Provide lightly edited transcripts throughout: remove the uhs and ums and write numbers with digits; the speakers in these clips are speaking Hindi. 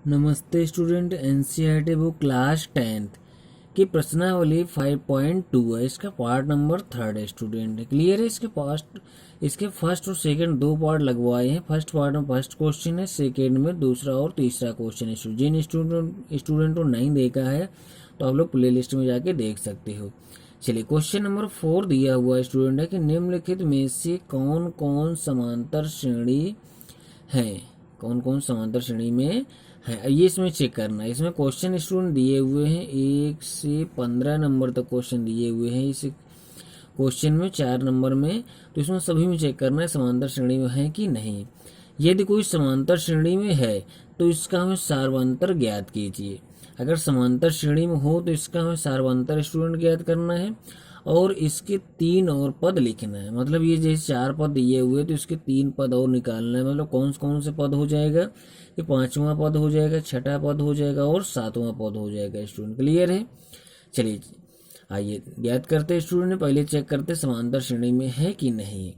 नमस्ते student. NCERT book class 10th की प्रश्नावली 5.2 है। इसका पार्ट नंबर 3 है स्टूडेंट। क्लियर है? इसके फर्स्ट और सेकंड दो पार्ट लगवाए हैं। फर्स्ट पार्ट में फर्स्ट क्वेश्चन है, सेकंड में दूसरा और तीसरा क्वेश्चन है। जिन स्टूडेंट को नहीं देखा है तो आप लोग प्ले लिस्ट में जाके देख सकते हो। चलिए, क्वेश्चन नंबर 4 दिया हुआ स्टूडेंट है कि निम्नलिखित में से कौन कौन समांतर श्रेणी है। कौन कौन समांतर श्रेणी में है ये इसमें चेक करना है। इसमें क्वेश्चन स्टूडेंट दिए हुए हैं 1 से 15 नंबर तक क्वेश्चन दिए हुए हैं इस क्वेश्चन में 4 नंबर में। तो इसमें सभी में चेक करना है समांतर श्रेणी में है कि नहीं। यदि कोई समांतर श्रेणी में है तो इसका हमें सार्वंतर ज्ञात कीजिए। अगर समांतर श्रेणी में हो तो इसका हमें सार्वंतर स्टूडेंट ज्ञात करना है और इसके 3 और पद लिखना है। मतलब ये जैसे 4 पद दिए हुए तो इसके 3 पद और निकालना है। मतलब कौन कौन से पद हो जाएगा कि 5वां पद हो जाएगा, 6ठा पद हो जाएगा और 7वां पद हो जाएगा। स्टूडेंट क्लियर है? चलिए आइए ज्ञात करते हैं स्टूडेंट। पहले चेक करते समांतर श्रेणी में है कि नहीं।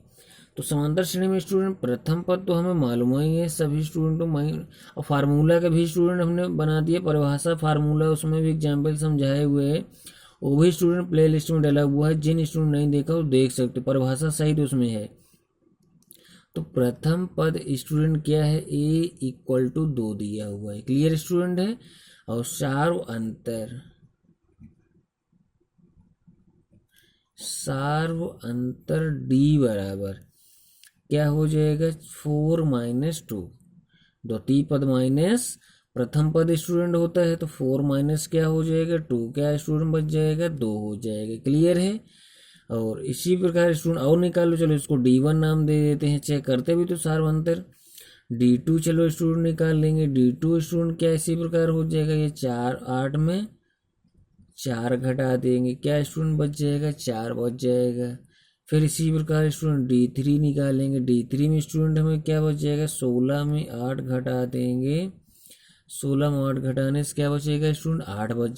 तो समांतर श्रेणी में स्टूडेंट प्रथम पद तो हमें मालूम ही है सभी स्टूडेंटों में, और फार्मूला का भी स्टूडेंट हमने बना दिया, परिभाषा फार्मूला उसमें भी एग्जाम्पल समझाए हुए हैं। वो भी स्टूडेंट प्ले लिस्ट में डाला हुआ है। जिन स्टूडेंट नहीं देखा वो देख सकते, परिभाषा सहित उसमें है। तो प्रथम पद स्टूडेंट क्या है, a = 2 दिया हुआ है। क्लियर स्टूडेंट है? और सार्व अंतर d बराबर क्या हो जाएगा, 4 - 2। द्वितीय पद माइनस प्रथम पद स्टूडेंट होता है तो 4 माइनस क्या हो जाएगा, 2। क्या स्टूडेंट बच जाएगा, 2 हो जाएगा। क्लियर है? और इसी प्रकार स्टूडेंट और निकालो। चलो इसको D1 नाम दे देते हैं। चेक करते भी तो सार्वंतर। D2 चलो स्टूडेंट निकाल लेंगे। D2 स्टूडेंट क्या इसी प्रकार हो जाएगा, ये 4 8 में 4 घटा देंगे, क्या स्टूडेंट बच जाएगा, 4 बच जाएगा। फिर इसी प्रकार स्टूडेंट D3 निकालेंगे। D3 में स्टूडेंट हमें क्या बच जाएगा, 16 में 8 घटा देंगे। 16 में 8 घटाने से क्या बचेगा स्टूडेंट, 8 बच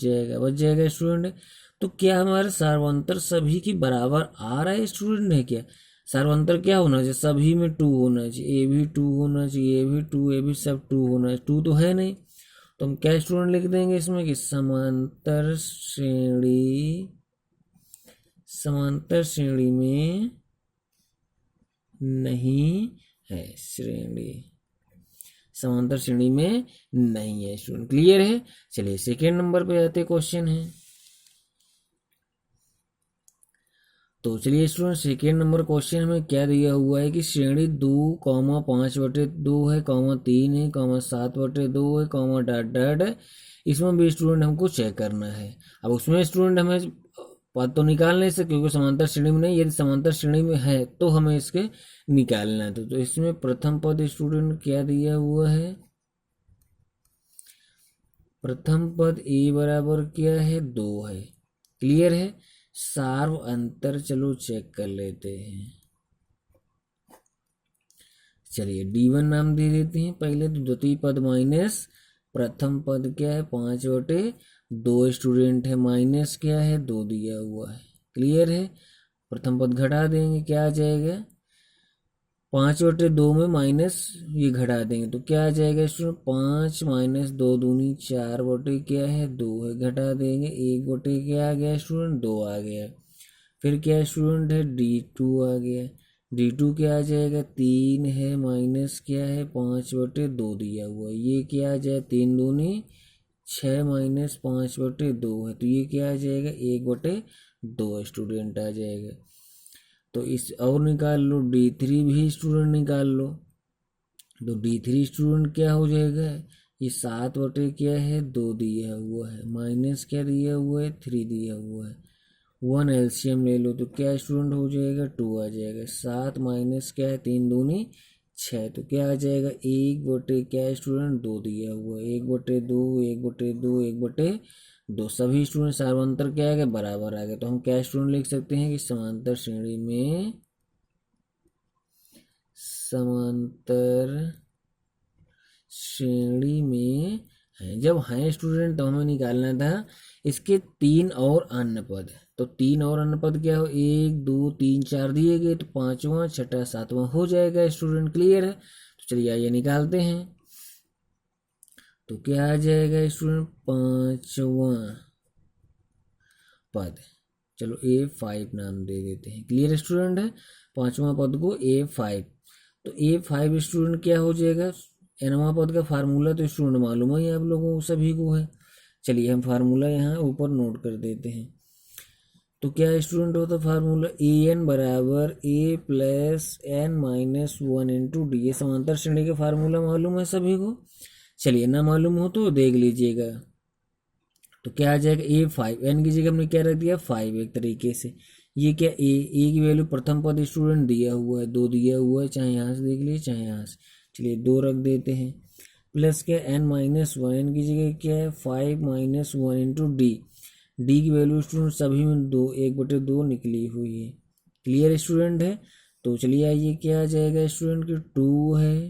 जाएगा स्टूडेंट। तो क्या हमारे सार्वंतर सभी की बराबर आ रहा है स्टूडेंट है क्या? सार्वंतर क्या होना चाहिए, सभी में 2 होना चाहिए। ए भी 2 होना चाहिए, ए भी 2, ए भी सब 2 होना चाहिए। 2 तो है नहीं तो हम क्या स्टूडेंट लिख देंगे इसमें कि समांतर श्रेणी में नहीं है। समांतर श्रेणी में नहीं है स्टूडेंट। क्लियर है? चलिए सेकेंड नंबर पे आते क्वेश्चन है। तो चलिए स्टूडेंट सेकेंड नंबर क्वेश्चन में क्या दिया हुआ है कि श्रेणी 2, 5/2 है, 3 है, 7/2 है, डॉट डॉट है। इसमें भी स्टूडेंट हमको चेक करना है। अब उसमें स्टूडेंट हमें पद तो निकाल नहीं सकते क्योंकि समांतर श्रेणी में नहीं। यदि समांतर श्रेणी में है तो हमें इसके निकालना है। तो इसमें प्रथम पद स्टूडेंट क्या दिया हुआ है, प्रथम पद a बराबर क्या है, 2 है। क्लियर है? सार्व अंतर चलो चेक कर लेते हैं। चलिए D1 नाम दे देते हैं पहले। तो द्वितीय पद माइनस प्रथम पद क्या है, 5/2 स्टूडेंट है, माइनस क्या है, 2 दिया हुआ है। क्लियर है? प्रथम पद घटा देंगे, क्या आ जाएगा, 5/2 में माइनस ये घटा देंगे तो क्या आ जाएगा स्टूडेंट, 5 - 2 दूनी 4 क्या है, 2 है। घटा देंगे 1 क्या आ गया स्टूडेंट, 2 आ गया। फिर क्या स्टूडेंट है, D2 आ गया। D2 क्या आ जाएगा, 3 है, माइनस क्या है, 5/2 दिया हुआ है। ये क्या आ जाए, 3 दूनी 6 - 5/2 है तो ये क्या आ जाएगा, 1/2 स्टूडेंट आ जाएगा। तो इस और निकाल लो, D3 भी स्टूडेंट निकाल लो। तो D3 स्टूडेंट क्या हो जाएगा, ये 7 क्या है, 2 दिया हुआ है, माइनस क्या दिया हुआ है, 3 दिया हुआ है। 1 एलसीएम ले लो तो क्या स्टूडेंट हो जाएगा, 2 आ जाएगा। 7 माइनस क्या है, 3 दूनी 6 तो क्या आ जाएगा, 1 क्या स्टूडेंट, 2 दिया हुआ है। 1/2 1/2 1/2 सभी स्टूडेंट सार्वंतर क्या आ गए, बराबर आ गए। तो हम क्या स्टूडेंट लिख सकते हैं कि समांतर श्रेणी में है। जब है स्टूडेंट तो हमें निकालना था इसके 3 और अन्य पद। तो 3 और अन्य पद क्या हो, 1 2 3 4 दिए गए तो 5वां 6ठा 7वां हो जाएगा स्टूडेंट। क्लियर है? तो चलिए आइए निकालते हैं। तो क्या आ जाएगा स्टूडेंट, पांचवा पद। चलो A5 नाम दे देते हैं। क्लियर स्टूडेंट है, पांचवा पद को A5। तो A5 स्टूडेंट क्या हो जाएगा, nवां पद का फार्मूला तो स्टूडेंट मालूम है आप लोगों को सभी को है। चलिए हम फार्मूला यहाँ ऊपर नोट कर देते हैं। तो क्या स्टूडेंट होता फार्मूला, an बराबर a plus n minus one into d. ये समांतर श्रेणी का फार्मूला मालूम है सभी को। चलिए ना मालूम हो तो देख लीजिएगा। तो क्या आ जाएगा, A5, एन की जगह हमने क्या रख दिया 5 एक तरीके से। ये क्या ए की वैल्यू प्रथम पद स्टूडेंट दिया हुआ है 2 दिया हुआ है, चाहे यहाँ से देख लीजिए चाहे यहाँ से। चलिए 2 रख देते हैं, प्लस क्या n माइनस वन, एन की जगह क्या है 5 minus one into D. D की वैल्यू स्टूडेंट सभी में 2, 1/2 निकली हुई है। क्लियर स्टूडेंट है। तो चलिए आइए क्या आ जाएगा स्टूडेंट की 2 है,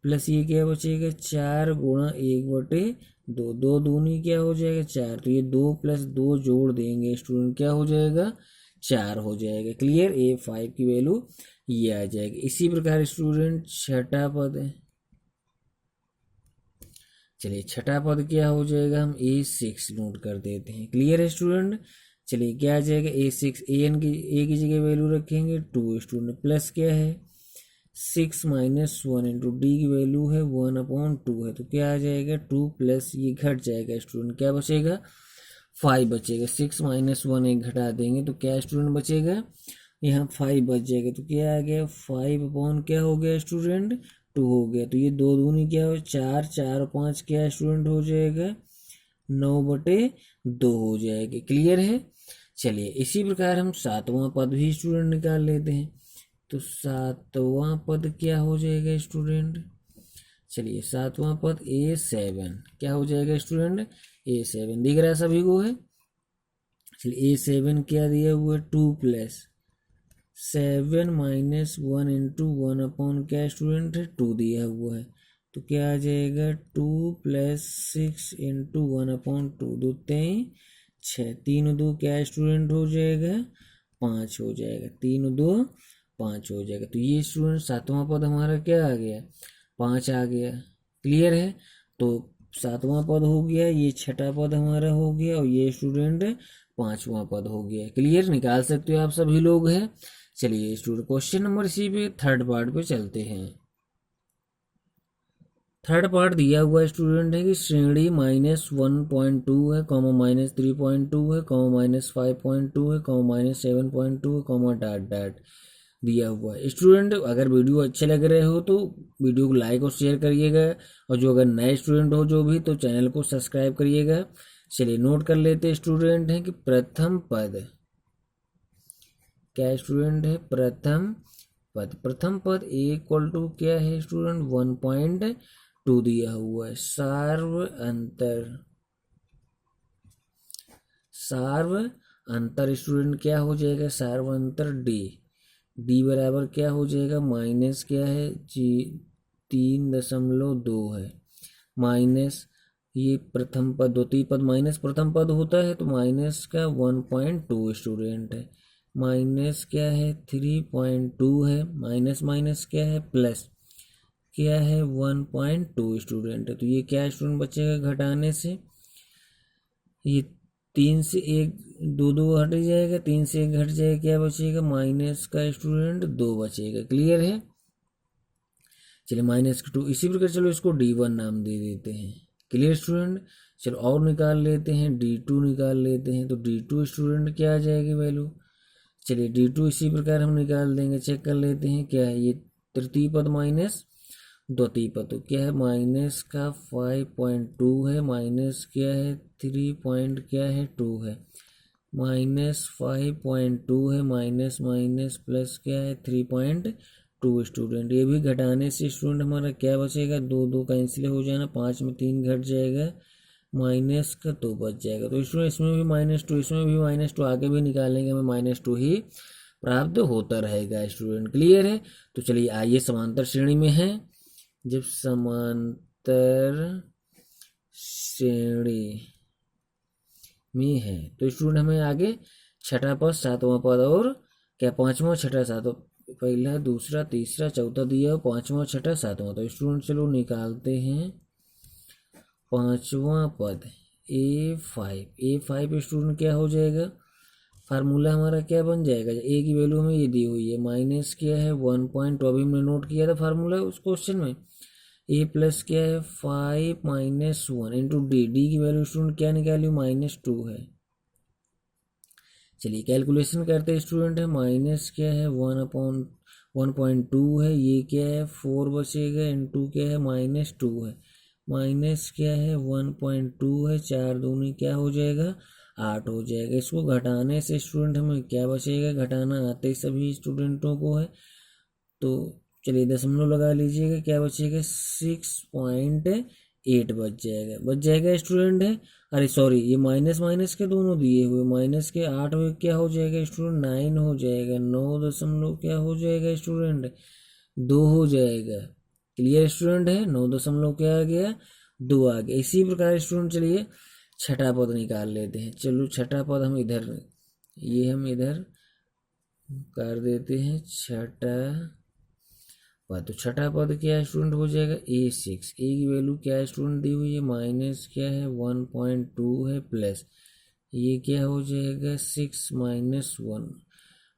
प्लस ये क्या बचेगा 4 गुणा 1/2, 2 दूनी क्या हो जाएगा 4। तो ये 2 प्लस 2 जोड़ देंगे स्टूडेंट, क्या हो जाएगा 4 हो जाएगा। क्लियर, A5 की वैल्यू ये आ जाएगी। इसी प्रकार स्टूडेंट छठा पद है। चलिए छठा पद क्या हो जाएगा, हम A6 नोट कर देते हैं। क्लियर है स्टूडेंट। चलिए क्या आ जाएगा A6, ए की जगह वैल्यू रखेंगे 2 स्टूडेंट, प्लस क्या है 6 माइनस वन इंटू डी की वैल्यू है 1/2 है। तो क्या आ जाएगा 2 प्लस ये घट जाएगा स्टूडेंट, क्या बचेगा 5 बचेगा। 6 माइनस वन एक घटा देंगे तो क्या स्टूडेंट बचेगा, यहाँ 5 बच जाएगा। तो क्या आ गया 5 क्या हो गया स्टूडेंट 2 हो गया। तो ये 2 दूनी क्या हो 4, 4 और 5 क्या स्टूडेंट हो जाएगा 9/2 हो जाएगा। क्लियर है। चलिए इसी प्रकार हम सातवां पद भी स्टूडेंट निकाल लेते हैं। तो सातवां पद क्या हो जाएगा स्टूडेंट, चलिए सातवां पद A7 क्या हो जाएगा स्टूडेंट, A7 दिख रहा है सभी को है। चलिए A7 क्या दिया हुआ है 2 plus 7 minus one into one upon क्या स्टूडेंट है 2 दिया हुआ है। तो क्या आ जाएगा 2 प्लस 6 इंटू 1/2, 2 3 6, 3 2 क्या स्टूडेंट हो जाएगा 5 हो जाएगा, 3 2 5 हो जाएगा। तो ये स्टूडेंट सातवां पद हमारा क्या आ गया 5 आ गया। क्लियर है। तो सातवां पद हो गया, ये छठा पद हमारा हो गया और ये स्टूडेंट पांचवा पद हो गया। क्लियर, निकाल सकते हो आप सभी लोग हैं। चलिए स्टूडेंट क्वेश्चन नंबर सी पे थर्ड पार्ट पे चलते हैं। थर्ड पार्ट दिया हुआ स्टूडेंट है कि श्रेणी -1.2 है, -3.2 है, -5.2 है, -7.2 है, डॉट डॉट दिया हुआ है। स्टूडेंट अगर वीडियो अच्छे लग रहे हो तो वीडियो को लाइक और शेयर करिएगा, और जो अगर नए स्टूडेंट हो जो भी तो चैनल को सब्सक्राइब करिएगा। चलिए नोट कर लेते स्टूडेंट हैं कि प्रथम पद क्या स्टूडेंट है, प्रथम पद इक्वल टू क्या है स्टूडेंट 1.2 दिया हुआ है। सार्व अंतर स्टूडेंट क्या हो जाएगा, सार्व अंतर डी बराबर क्या हो जाएगा माइनस क्या है 3.2 है, माइनस ये प्रथम पद द्वितीय पद माइनस प्रथम पद होता है तो माइनस का 1.2 स्टूडेंट है, माइनस क्या है 3.2 है, माइनस माइनस क्या है प्लस क्या है 1.2 स्टूडेंट है। तो ये क्या स्टूडेंट बचेगा घटाने से, ये 3 से 1 2 हट जाएगा, 3 से 1 घट जाएगा, क्या बचेगा माइनस का स्टूडेंट 2 बचेगा। क्लियर है। चलिए -2 इसी प्रकार चलो इसको D1 नाम दे देते हैं। Clear student. चलो और निकाल लेते हैं, D2 निकाल लेते हैं। तो D2 स्टूडेंट क्या आ जाएगी वैल्यू, चलिए D2 इसी प्रकार हम निकाल देंगे, चेक कर लेते हैं क्या है, ये तृतीय पद माइनस द्वितीय पद तो क्या है माइनस का 5.2 है, माइनस क्या है 3 क्या है 2 है, -5.2 है, माइनस माइनस प्लस क्या है 3.2 स्टूडेंट। ये भी घटाने से स्टूडेंट हमारा क्या बचेगा 2 2 कैंसिल हो जाना, 5 में 3 घट जाएगा, माइनस का 2 बच जाएगा। तो स्टूडेंट इसमें भी -2 इसमें भी -2 आगे भी निकालेंगे हमें -2 ही प्राप्त होता रहेगा स्टूडेंट। क्लियर है। तो चलिए आइए समांतर श्रेणी में है, जब समांतर श्रेणी में है तो स्टूडेंट हमें आगे छठा पद सातवां पद और क्या पांचवा छठा सातवां, पहला दूसरा तीसरा चौथा दिया, पांचवा छठा सातवां। तो स्टूडेंट चलो निकालते हैं। पांचवा पद A5 स्टूडेंट क्या हो जाएगा, फार्मूला हमारा क्या बन जाएगा, ए की वैल्यू हमें ये दी हुई है, माइनस क्या है 1 तो अभी हमने नोट किया था फार्मूला उस क्वेश्चन में, ए प्लस क्या है 5 माइनस 1 इंटू डी की वैल्यू स्टूडेंट क्या निकाली -2 है। चलिए कैलकुलेशन करते हैं स्टूडेंट, है माइनस क्या है 1/1.2 है, ये क्या है 4 बचेगा, इंटू क्या है -2 है, माइनस क्या है 1.2 है, 4 दूनी क्या हो जाएगा 8 हो जाएगा। इसको घटाने से स्टूडेंट हमें क्या बचेगा, घटाना आते ही सभी स्टूडेंटों को है, तो चलिए दशमलव लगा लीजिएगा, क्या बचेगा 6.8 बच जाएगा स्टूडेंट है। अरे सॉरी, ये माइनस माइनस के दोनों दिए हुए, माइनस के 8 में क्या हो जाएगा स्टूडेंट 9 हो जाएगा, 9 क्या हो जाएगा स्टूडेंट 2 हो जाएगा। क्लियर स्टूडेंट है, 9 क्या आ गया 2 आ गया। इसी प्रकार स्टूडेंट चलिए छठा पद निकाल लेते हैं। चलो छठा पद हम इधर कर देते हैं छठा पद। तो छठा पद क्या है स्टूडेंट हो जाएगा A6, ए की वैल्यू क्या है स्टूडेंट दी हुई है माइनस क्या है 1.2 है, प्लस ये क्या हो जाएगा 6 माइनस 1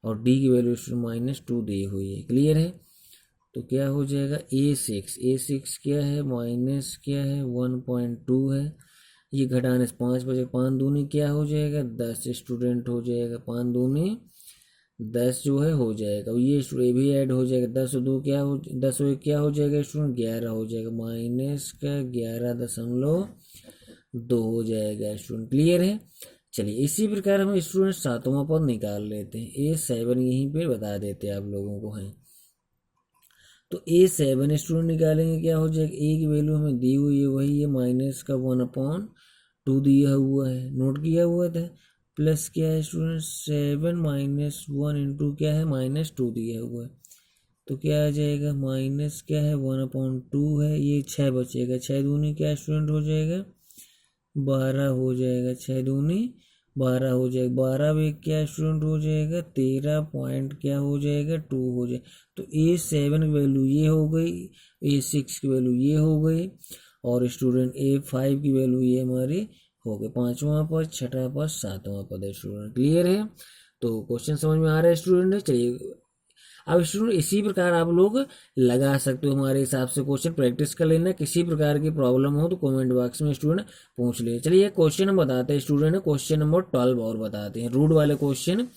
और डी की वैल्यू स्टूडेंट -2 दी हुई है। क्लियर है, तो क्या हो जाएगा A6 क्या है माइनस क्या है 1.2 है, ये घटाने से 5 बजे 5 दूनी क्या हो जाएगा 10 स्टूडेंट हो जाएगा, 5 दूनी 10 जो है हो जाएगा, और ये भी ऐड हो जाएगा, 10 क्या हो 10 क्या हो जाएगा स्टूडेंट 11 हो जाएगा, माइनस का 11.2 हो जाएगा स्टूडेंट। क्लियर है, चलिए इसी प्रकार हम स्टूडेंट सातवां पद निकाल लेते हैं। A7 यहीं पे बता देते हैं आप लोगों को है, तो A7 स्टूडेंट निकालेंगे क्या हो जाएगा, ए की वैल्यू हमें दी हुई है वही है माइनस का 1/2 दिया हुआ है, नोट किया हुआ था, प्लस क्या है स्टूडेंट 7 माइनस 1 इंटू क्या है -2 दिया हुआ है, तो क्या आ जाएगा माइनस क्या है 1/2 है, ये 6 बचेगा, 6 दूनी क्या स्टूडेंट हो जाएगा 12 हो जाएगा, 6 दूनी 12 हो जाएगा, 12 में क्या स्टूडेंट हो जाएगा 13 पॉइंट क्या हो जाएगा 2 हो जाएगा। तो A7 की वैल्यू ये हो गई, A6 की वैल्यू ये हो गई, और स्टूडेंट A5 की वैल्यू ये हमारी हो गई। पांचवा पद, छठा पद, सातवां पद है स्टूडेंट। क्लियर है, तो क्वेश्चन समझ में आ रहा है स्टूडेंट। चलिए अब स्टूडेंट इसी प्रकार आप लोग लगा सकते हो, हमारे हिसाब से क्वेश्चन प्रैक्टिस कर लेना, किसी प्रकार की प्रॉब्लम हो तो कमेंट बॉक्स में स्टूडेंट पूछ ले। चलिए क्वेश्चन हम बताते हैं स्टूडेंट, क्वेश्चन नंबर 12 और बताते हैं, रूट वाले क्वेश्चन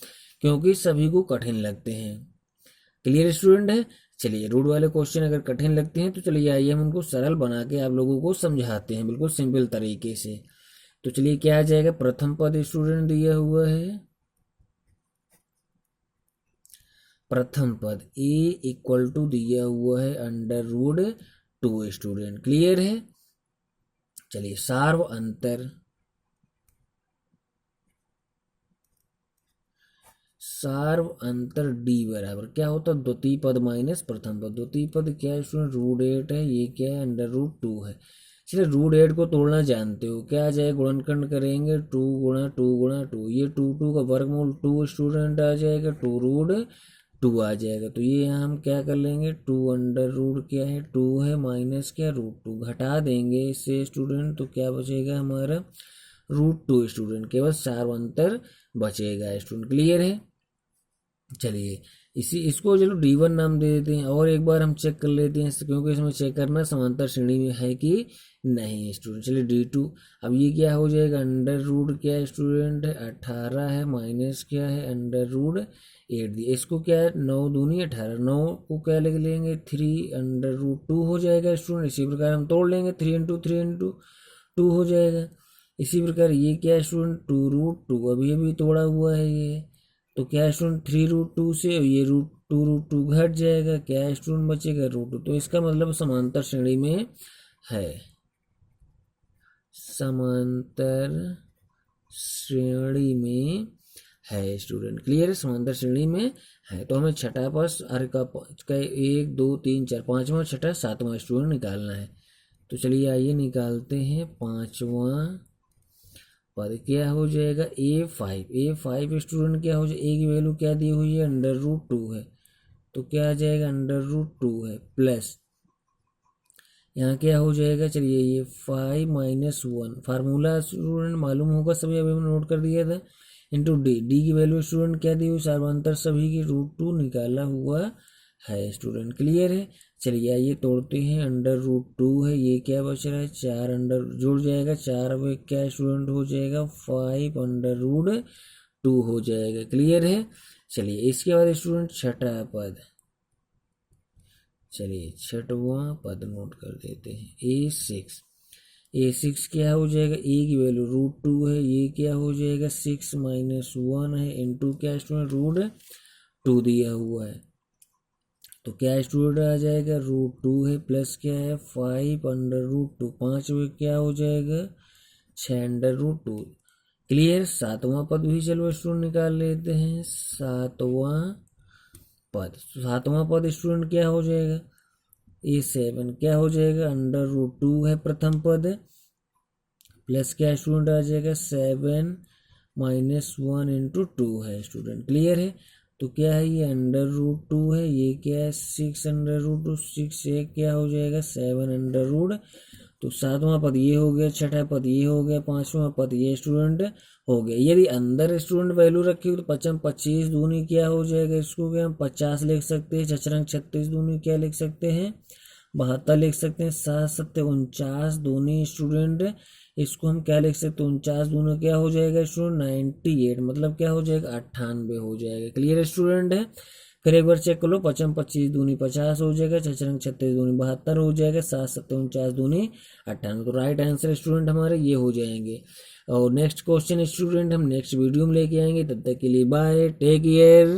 क्योंकि सभी को कठिन लगते हैं। क्लियर स्टूडेंट है, चलिए रूट वाले क्वेश्चन अगर कठिन लगते हैं तो चलिए आइए हम उनको सरल बना के आप लोगों को समझाते हैं बिल्कुल सिंपल तरीके से। तो चलिए क्या आ जाएगा, प्रथम पद स्टूडेंट दिया हुआ है, प्रथम पद A दिया हुआ है √2 स्टूडेंट। क्लियर है, चलिए सार्व अंतर D बराबर क्या होता है, द्वितीय पद माइनस प्रथम पद। द्वितीय पद क्या है स्टूडेंट √8 है, ये क्या है √2 है। चलिए √8 को तोड़ना जानते हो, क्या आ जाएगा गुणनखंड करेंगे 2 गुणा 2 गुणा 2, ये 2 का वर्गमूल 2 स्टूडेंट आ जाएगा, 2√2 आ जाएगा। तो ये यहाँ हम क्या कर लेंगे 2 अंडर रूट क्या है 2 है माइनस क्या √2 घटा देंगे इससे स्टूडेंट, तो क्या बचेगा हमारा √2 स्टूडेंट, केवल सार्व अंतर बचेगा स्टूडेंट। क्लियर है, चलिए इसको चलो D1 नाम दे देते हैं, और एक बार हम चेक कर लेते हैं क्योंकि इसमें चेक करना समांतर श्रेणी में है कि नहीं स्टूडेंट। चलिए D2, अब ये क्या हो जाएगा अंडर रूट क्या है स्टूडेंट 18 है, माइनस क्या है √8 दिया, इसको क्या है 9 दूनी 18, 9 को क्या लिख लेंगे 3 √2 हो जाएगा स्टूडेंट। इसी प्रकार हम तोड़ लेंगे 3 × 2 हो जाएगा। इसी प्रकार ये क्या है स्टूडेंट 2√2 अभी अभी तोड़ा हुआ है ये, तो क्या स्टूडेंट 3√2 से ये √2 घट जाएगा, क्या स्टूडेंट बचेगा √2, तो इसका मतलब समांतर श्रेणी में है, समांतर श्रेणी में है स्टूडेंट। क्लियर है, समांतर श्रेणी में है। तो हमें छठा पद अरे का 1 2 3 4 पांचवा छठा सातवां स्टूडेंट निकालना है। तो चलिए आइए निकालते हैं पांचवा पद, क्या हो जाएगा A5 स्टूडेंट क्या हो जाएगा, ए की वैल्यू क्या दी हुई है √2 है, तो क्या आ जाएगा √2 है, प्लस यहाँ क्या हो जाएगा, चलिए ये 5 माइनस 1, फार्मूला स्टूडेंट मालूम होगा सभी, अभी हमने नोट कर दिया था, इंटू डी। डी की वैल्यू स्टूडेंट क्या दी हुई, सर्वांतर सभी की √2 निकाला हुआ है स्टूडेंट। क्लियर है। चलिए आइए तोड़ते हैं, √2 है, ये क्या बच रहा है, 4 अंडर जुड़ जाएगा, 4 अब क्या स्टूडेंट हो जाएगा, 5 √2 हो जाएगा। क्लियर है। चलिए इसके बाद स्टूडेंट छठा पद, चलिए छठवां पद नोट कर देते हैं, A6 क्या हो जाएगा, ए की वैल्यू √2 है, ये क्या हो जाएगा 6 माइनस 1 है, इंटू क्या स्टूडेंट √2 दिया हुआ है, तो क्या स्टूडेंट आ जाएगा, √2 है प्लस क्या है 5 √2, 5 में क्या हो जाएगा 6 √2। क्लियर। सातवां पद भी चलो स्टूडेंट निकाल लेते हैं, सातवां पद स्टूडेंट क्या हो जाएगा, A7 क्या हो जाएगा, √2 है प्रथम पद, प्लस क्या स्टूडेंट आ जाएगा 7 माइनस 1 इंटू 2 है स्टूडेंट। क्लियर है। तो क्या है ये √2 है, ये क्या है 6 √2, 6 से क्या हो जाएगा 7 तो सातवां पद ये हो गया, छठा पद ये हो गया, पांचवा पद ये स्टूडेंट हो गया। यदि अंदर स्टूडेंट वैल्यू रखी हो तो 25 दूनी क्या हो जाएगा, इसको क्या हम 50 लिख सकते हैं, चचरंग 36 दूनी क्या लिख सकते हैं 72 लिख सकते हैं, 7 7 49 दूनी स्टूडेंट इसको हम क्या लिख सकते हैं, 49 दूनी क्या हो जाएगा स्टूडेंट 98, मतलब क्या हो जाएगा 98 हो जाएगा। क्लियर स्टूडेंट है। फिर एक बार चेक कर लो, 25 दूनी 50 हो जाएगा, चचरंग 36 दूनी 72 हो जाएगा, 7 7 49 दूनी 98, तो राइट आंसर स्टूडेंट हमारे ये हो जाएंगे। और नेक्स्ट क्वेश्चन स्टूडेंट हम नेक्स्ट वीडियो में लेके आएंगे, तब तक के लिए बाय, टेक केयर।